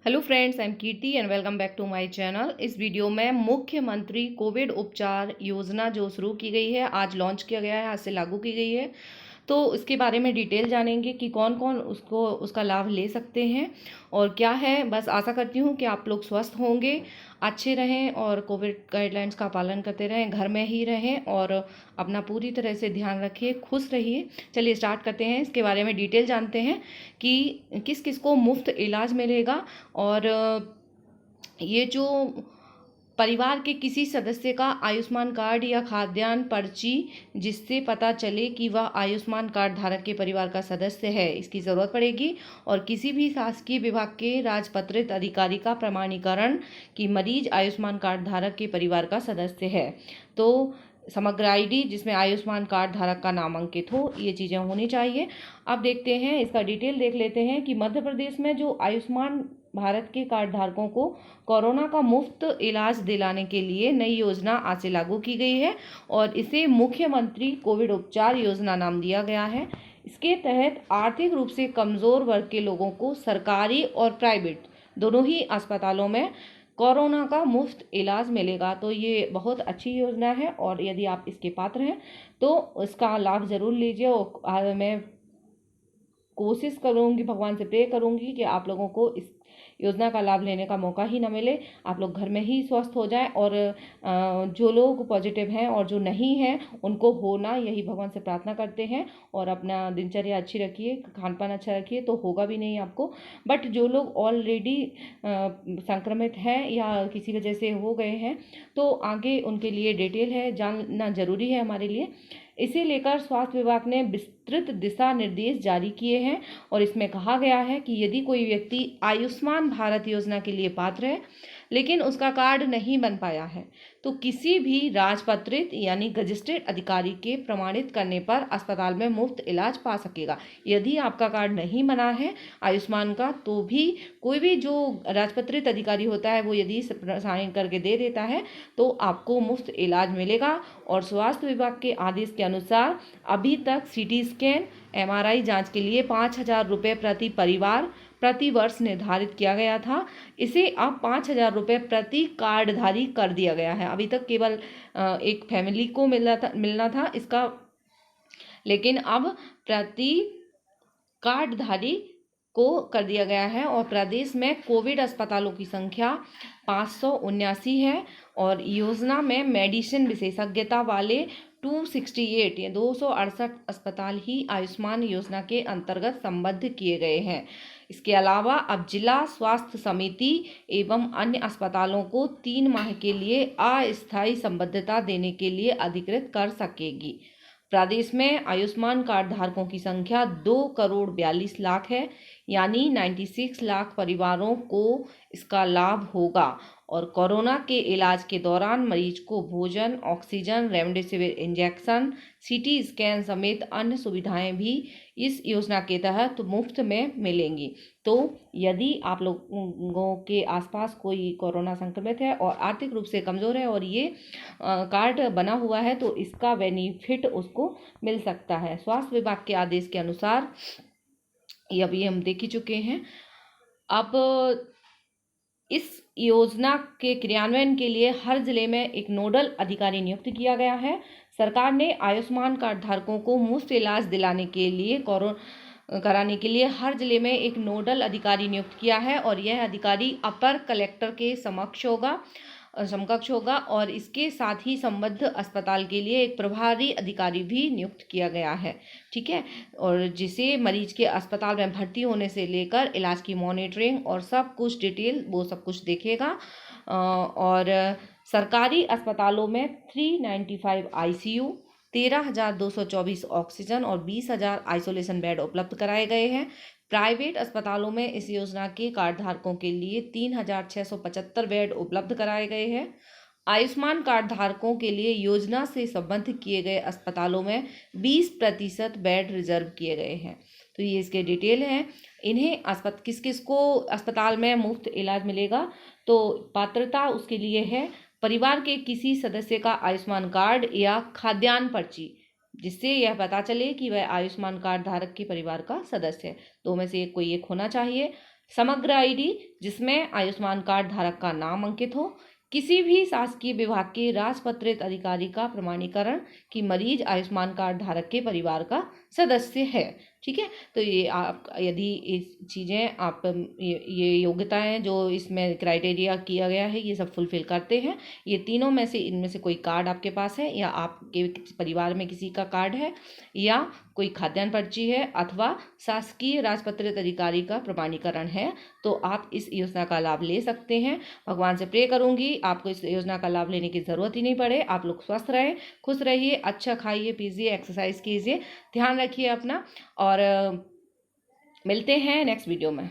Hello friends, I am Kirti and welcome back to my channel. इस video में मुख्यमंत्री Covid उपचार योजना जो शुरू की गई है, आज लॉन्च किया गया है, आज से लागू की गई है, तो इसके बारे में डिटेल जानेंगे कि कौन कौन उसका लाभ ले सकते हैं और क्या है। बस आशा करती हूँ कि आप लोग स्वस्थ होंगे, अच्छे रहें और कोविड गाइडलाइंस का पालन करते रहें, घर में ही रहें और अपना पूरी तरह से ध्यान रखिए, खुश रहिए। चलिए स्टार्ट करते हैं, इसके बारे में डिटेल जानते हैं कि किस किस को मुफ्त इलाज मिलेगा। और ये जो परिवार के किसी सदस्य का आयुष्मान कार्ड या खाद्यान्न पर्ची जिससे पता चले कि वह आयुष्मान कार्ड धारक के परिवार का सदस्य है, इसकी ज़रूरत पड़ेगी। और किसी भी शासकीय विभाग के राजपत्रित अधिकारी का प्रमाणीकरण कि मरीज आयुष्मान कार्ड धारक के परिवार का सदस्य है। तो समग्र आईडी जिसमें आयुष्मान कार्ड धारक का नाम अंकित हो, ये चीज़ें होनी चाहिए। अब देखते हैं, इसका डिटेल देख लेते हैं कि मध्य प्रदेश में जो आयुष्मान भारत के कार्ड धारकों को कोरोना का मुफ्त इलाज दिलाने के लिए नई योजना आज से लागू की गई है और इसे मुख्यमंत्री कोविड उपचार योजना नाम दिया गया है। इसके तहत आर्थिक रूप से कमज़ोर वर्ग के लोगों को सरकारी और प्राइवेट दोनों ही अस्पतालों में कोरोना का मुफ्त इलाज मिलेगा। तो ये बहुत अच्छी योजना है और यदि आप इसके पात्र हैं तो इसका लाभ ज़रूर लीजिए। और मैं कोशिश करूँगी, भगवान से प्रे करूँगी कि आप लोगों को इस योजना का लाभ लेने का मौका ही ना मिले, आप लोग घर में ही स्वस्थ हो जाएं और जो लोग पॉजिटिव हैं और जो नहीं हैं उनको होना, यही भगवान से प्रार्थना करते हैं। और अपना दिनचर्या अच्छी रखिए, खान पान अच्छा रखिए, तो होगा भी नहीं आपको। बट जो लोग ऑलरेडी संक्रमित हैं या किसी वजह से हो गए हैं तो आगे उनके लिए डिटेल है जानना ज़रूरी है हमारे लिए। इसे लेकर स्वास्थ्य विभाग ने विस्तृत दिशा निर्देश जारी किए हैं और इसमें कहा गया है कि यदि कोई व्यक्ति आयुष्मान भारत योजना के लिए पात्र है लेकिन उसका कार्ड नहीं बन पाया है तो किसी भी राजपत्रित यानी रजिस्टर्ड अधिकारी के प्रमाणित करने पर अस्पताल में मुफ्त इलाज पा सकेगा। यदि आपका कार्ड नहीं बना है आयुष्मान का तो भी कोई भी जो राजपत्रित अधिकारी होता है वो यदि साइन करके दे देता है तो आपको मुफ्त इलाज मिलेगा। और स्वास्थ्य विभाग के आदेश के अनुसार अभी तक सीटी स्कैन MRI जांच के लिए 5,000 रुपये प्रति परिवार प्रति वर्ष निर्धारित किया गया था, इसे अब 5,000 रुपये प्रति कार्डधारी कर दिया गया है। अभी तक केवल एक फैमिली को मिलना था इसका, लेकिन अब प्रति कार्डधारी को कर दिया गया है। और प्रदेश में कोविड अस्पतालों की संख्या 579 है और योजना में मेडिसिन विशेषज्ञता वाले 268 या 268 अस्पताल ही आयुष्मान योजना के अंतर्गत संबद्ध किए गए हैं। इसके अलावा अब जिला स्वास्थ्य समिति एवं अन्य अस्पतालों को 3 माह के लिए अस्थायी संबद्धता देने के लिए अधिकृत कर सकेगी। प्रदेश में आयुष्मान कार्ड धारकों की संख्या 2,42,00,000 है, यानी 96 लाख परिवारों को इसका लाभ होगा। और कोरोना के इलाज के दौरान मरीज को भोजन, oxygen, remdesivir injection, CT scan समेत अन्य सुविधाएं भी इस योजना के तहत मुफ्त में मिलेंगी। तो यदि आप लोगों के आसपास कोई कोरोना संक्रमित है और आर्थिक रूप से कमज़ोर है और ये कार्ड बना हुआ है तो इसका बेनिफिट उसको मिल सकता है। स्वास्थ्य विभाग के आदेश के अनुसार ये अभी हम देख ही चुके हैं। अब इस योजना के क्रियान्वयन के लिए हर जिले में एक नोडल अधिकारी नियुक्त किया गया है। सरकार ने आयुष्मान कार्ड धारकों को मुफ्त इलाज दिलाने के लिए कराने के लिए हर जिले में एक नोडल अधिकारी नियुक्त किया है और यह अधिकारी अपर कलेक्टर के समकक्ष होगा और इसके साथ ही संबद्ध अस्पताल के लिए एक प्रभारी अधिकारी भी नियुक्त किया गया है। ठीक है, और जिसे मरीज के अस्पताल में भर्ती होने से लेकर इलाज की मॉनिटरिंग और सब कुछ डिटेल वो सब कुछ देखेगा। और सरकारी अस्पतालों में 395 ICU, 13,224 ऑक्सीजन और 20,000 आइसोलेशन बेड उपलब्ध कराए गए हैं। प्राइवेट अस्पतालों में इस योजना के कार्ड धारकों के लिए 3,675 बेड उपलब्ध कराए गए हैं। आयुष्मान कार्ड धारकों के लिए योजना से संबद्ध किए गए अस्पतालों में 20% बेड रिजर्व किए गए हैं। तो ये इसके डिटेल हैं। इन्हें किस किस को अस्पताल में मुफ्त इलाज मिलेगा, तो पात्रता उसके लिए है परिवार के किसी सदस्य का आयुष्मान कार्ड या खाद्यान्न पर्ची जिससे यह पता चले कि वह आयुष्मान कार्ड धारक के परिवार का सदस्य है। दो में से कोई एक होना चाहिए। समग्र आईडी जिसमें आयुष्मान कार्ड धारक का नाम अंकित हो, किसी भी शासकीय विभाग के राजपत्रित अधिकारी का प्रमाणीकरण कि मरीज आयुष्मान कार्ड धारक के परिवार का सदस्य है। ठीक है, तो ये आप यदि इस चीज़ें आप ये योग्यताएं जो इसमें क्राइटेरिया किया गया है ये सब फुलफिल करते हैं, ये तीनों में से इनमें से कोई कार्ड आपके पास है या आपके परिवार में किसी का कार्ड है या कोई खाद्यान्न पर्ची है अथवा शासकीय राजपत्रित अधिकारी का प्रमाणीकरण है, तो आप इस योजना का लाभ ले सकते हैं। भगवान से प्रे करूंगी आपको इस योजना का लाभ लेने की ज़रूरत ही नहीं पड़े। आप लोग स्वस्थ रहें, खुश रहिए, अच्छा खाइए पीजिए, एक्सरसाइज कीजिए, ध्यान रखिए अपना, और मिलते हैं नेक्स्ट वीडियो में।